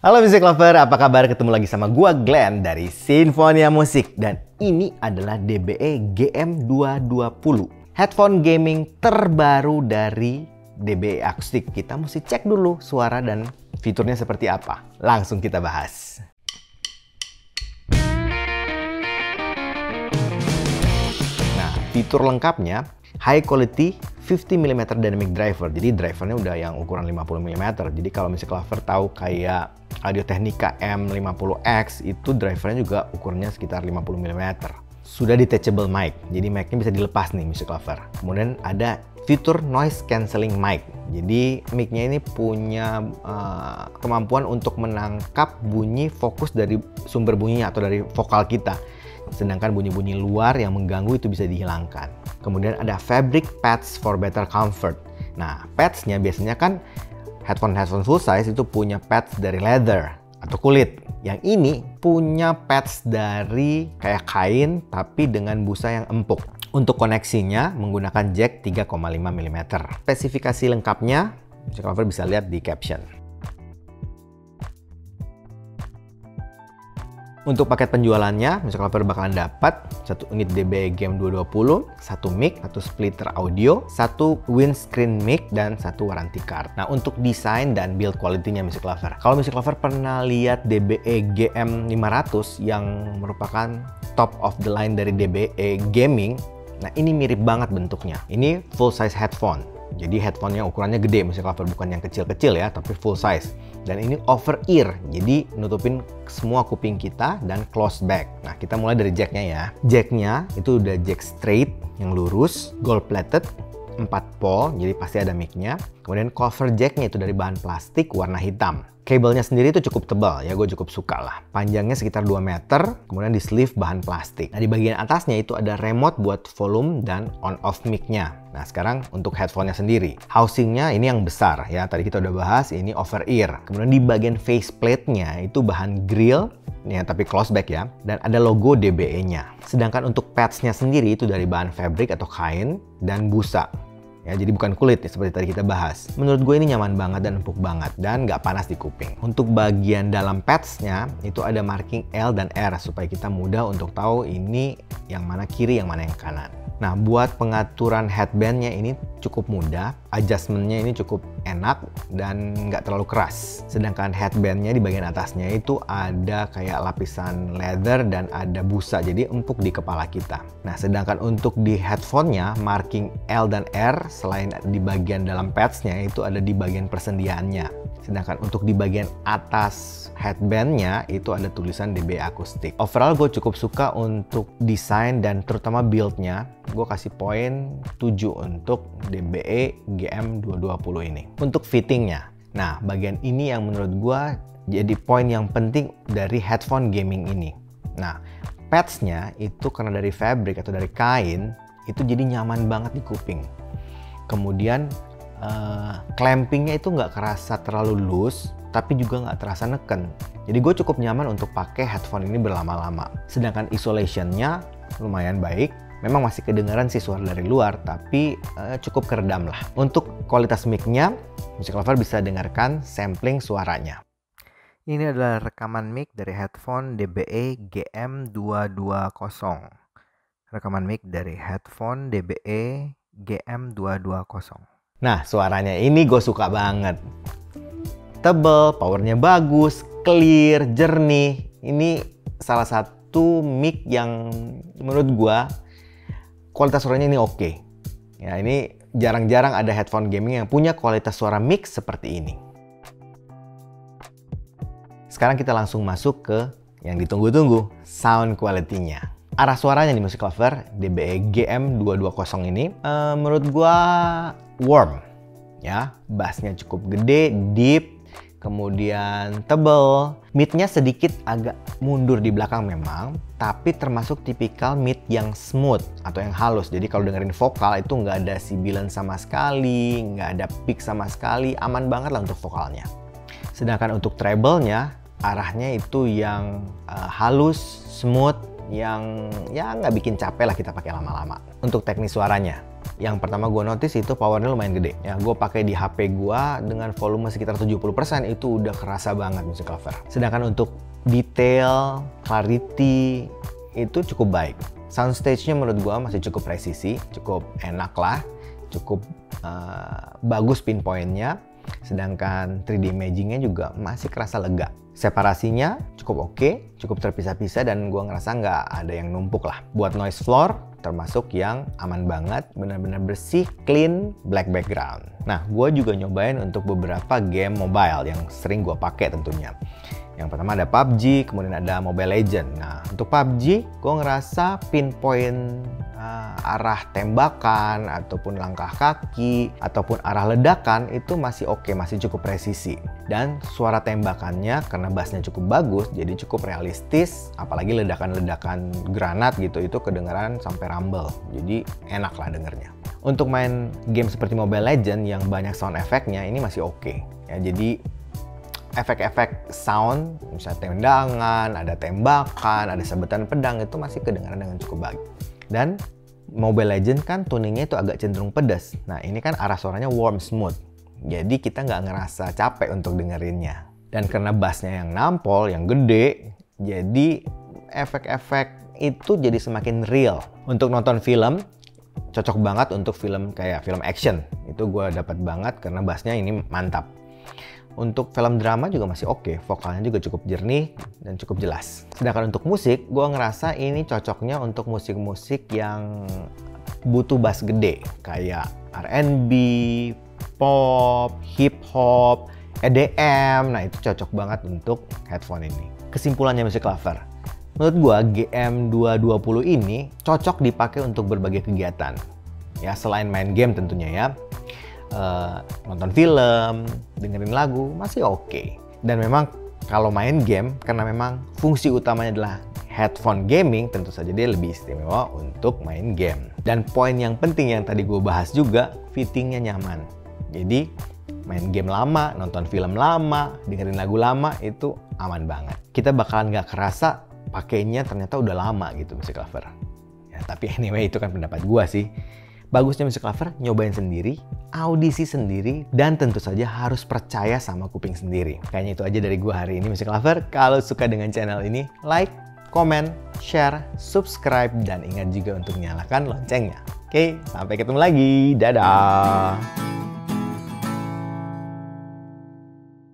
Halo Music Lover, apa kabar? Ketemu lagi sama gua Glenn dari Sinfonia Musik. Dan ini adalah DBE GM220, headphone gaming terbaru dari DBE Akustik. Kita mesti cek dulu suara dan fiturnya seperti apa. Langsung kita bahas. Nah, fitur lengkapnya high quality 50mm dynamic driver. Jadi drivernya udah yang ukuran 50mm. Jadi kalau Music Lover tahu kayak Audio-Technica M50X, itu drivernya juga ukurannya sekitar 50mm. Sudah detachable mic, jadi mic-nya bisa dilepas nih Music Lover. Kemudian ada fitur noise cancelling mic. Jadi mic-nya ini punya kemampuan untuk menangkap bunyi fokus dari sumber bunyinya atau dari vokal kita. Sedangkan bunyi-bunyi luar yang mengganggu itu bisa dihilangkan. Kemudian ada fabric pads for better comfort. Nah, pads-nya biasanya kan headphone full size itu punya pads dari leather atau kulit. Yang ini punya pads dari kayak kain tapi dengan busa yang empuk. Untuk koneksinya menggunakan jack 3,5mm. Spesifikasi lengkapnya Music Lover bisa lihat di caption. Untuk paket penjualannya, Music Lover bakalan dapat 1 unit DBE GM220, 1 mic, 1 splitter audio, 1 windscreen mic, dan 1 warranty card. Nah, untuk desain dan build quality-nya Music Lover. Kalau Music Lover pernah lihat DBE GM500 yang merupakan top of the line dari DBE gaming, nah ini mirip banget bentuknya. Ini full size headphone. Jadi headphone-nya ukurannya gede, Music Lover, bukan yang kecil-kecil ya, tapi full size. Dan ini over ear, jadi nutupin semua kuping kita dan close back. Nah, kita mulai dari jacknya ya. Jacknya itu udah jack straight yang lurus, gold plated, 4 pole, jadi pasti ada mic-nya. Kemudian cover jacknya itu dari bahan plastik warna hitam. Kabelnya sendiri itu cukup tebal ya, gue cukup suka lah. Panjangnya sekitar 2 meter, kemudian di sleeve bahan plastik. Nah, di bagian atasnya itu ada remote buat volume dan on-off mic-nya. Nah, sekarang untuk headphone-nya sendiri. Housing-nya ini yang besar ya, tadi kita udah bahas, ini over ear. Kemudian di bagian faceplate-nya itu bahan grill, ya, tapi close back ya, dan ada logo DBE-nya. Sedangkan untuk pads-nya sendiri itu dari bahan fabric atau kain dan busa. Ya, jadi bukan kulit ya, seperti tadi kita bahas. Menurut gue ini nyaman banget dan empuk banget dan nggak panas di kuping. Untuk bagian dalam pads-nya itu ada marking L dan R supaya kita mudah untuk tahu ini yang mana kiri, yang mana yang kanan. Nah, buat pengaturan headband-nya ini cukup mudah, adjustment-nya ini cukup enak dan nggak terlalu keras. Sedangkan headband-nya di bagian atasnya itu ada kayak lapisan leather dan ada busa, jadi empuk di kepala kita. Nah, sedangkan untuk di headphone-nya, marking L dan R selain di bagian dalam pads-nya itu ada di bagian persendiannya. Sedangkan untuk di bagian atas headband-nya itu ada tulisan DBE Akustik. Overall gue cukup suka untuk desain dan terutama build-nya. Gue kasih poin 7 untuk DBE GM220 ini. Untuk fitting-nya, nah bagian ini yang menurut gue jadi poin yang penting dari headphone gaming ini. Nah, pads-nya itu karena dari fabric atau dari kain, itu jadi nyaman banget di kuping. Kemudian clampingnya itu nggak kerasa terlalu loose, tapi juga nggak terasa neken. Jadi gue cukup nyaman untuk pakai headphone ini berlama-lama. Sedangkan isolationnya lumayan baik. Memang masih kedengaran sih suara dari luar, tapi cukup keredam lah. Untuk kualitas mic-nya, Music Lover bisa dengarkan sampling suaranya. Ini adalah rekaman mic dari headphone DBE GM220. Rekaman mic dari headphone DBE GM220. Nah, suaranya ini gue suka banget. Tebel, powernya bagus, clear, jernih. Ini salah satu mic yang menurut gue kualitas suaranya ini oke. Ya, ini jarang-jarang ada headphone gaming yang punya kualitas suara mic seperti ini. Sekarang kita langsung masuk ke yang ditunggu-tunggu, sound quality-nya. Arah suaranya nih Music Lover, DBE GM220 ini menurut gua warm ya, bassnya cukup gede, deep, kemudian tebel. Mid-nya sedikit agak mundur di belakang memang, tapi termasuk tipikal mid yang smooth atau yang halus. Jadi kalau dengerin vokal itu nggak ada sibilan sama sekali, nggak ada peak sama sekali, aman banget lah untuk vokalnya. Sedangkan untuk treble-nya, arahnya itu yang halus, smooth, yang ya nggak bikin capek lah kita pakai lama-lama. Untuk teknis suaranya, yang pertama gue notice itu powernya lumayan gede. Ya, gue pakai di HP gue dengan volume sekitar 70% itu udah kerasa banget Music Lover. Sedangkan untuk detail, clarity itu cukup baik. Soundstage-nya menurut gue masih cukup presisi, cukup enak lah, cukup bagus pinpoint-nya. Sedangkan 3D imaging-nya juga masih kerasa lega. Separasinya cukup oke, cukup terpisah-pisah dan gue ngerasa nggak ada yang numpuk lah. Buat noise floor termasuk yang aman banget, benar-benar bersih, clean, black background. Nah, gue juga nyobain untuk beberapa game mobile yang sering gue pakai tentunya. Yang pertama ada PUBG, kemudian ada Mobile Legends. Nah, untuk PUBG, gue ngerasa pinpoint arah tembakan, ataupun langkah kaki, ataupun arah ledakan itu masih oke, masih cukup presisi. Dan suara tembakannya karena bassnya cukup bagus, jadi cukup realistis. Apalagi ledakan-ledakan granat gitu, itu kedengeran sampai rumble. Jadi enak lah dengernya. Untuk main game seperti Mobile Legends yang banyak sound efeknya, ini masih oke. Ya, jadi efek-efek sound, misalnya tendangan, ada tembakan, ada sabetan pedang, itu masih kedengaran dengan cukup baik. Dan Mobile Legends kan tuningnya itu agak cenderung pedas. Nah, ini kan arah suaranya warm, smooth. Jadi kita nggak ngerasa capek untuk dengerinnya. Dan karena bassnya yang nampol, yang gede, jadi efek-efek itu jadi semakin real. Untuk nonton film, cocok banget untuk film kayak film action. Itu gue dapat banget karena bassnya ini mantap. Untuk film drama juga masih oke, vokalnya juga cukup jernih dan cukup jelas. Sedangkan untuk musik, gue ngerasa ini cocoknya untuk musik-musik yang butuh bass gede, kayak R&B, pop, hip hop, EDM. Nah, itu cocok banget untuk headphone ini. Kesimpulannya Music Lover, menurut gue GM220 ini cocok dipakai untuk berbagai kegiatan. Ya, selain main game tentunya ya. Nonton film, dengerin lagu, masih oke. Dan memang kalau main game, karena memang fungsi utamanya adalah headphone gaming, tentu saja dia lebih istimewa untuk main game. Dan poin yang penting yang tadi gue bahas juga, fittingnya nyaman. Jadi main game lama, nonton film lama, dengerin lagu lama, itu aman banget. Kita bakalan nggak kerasa pakainya ternyata udah lama gitu Music Lover. Ya, tapi anyway itu kan pendapat gue sih. Bagusnya Music Lover, nyobain sendiri, audisi sendiri, dan tentu saja harus percaya sama kuping sendiri. Kayaknya itu aja dari gue hari ini Music Lover. Kalau suka dengan channel ini, like, comment, share, subscribe, dan ingat juga untuk nyalakan loncengnya. Oke, sampai ketemu lagi. Dadah!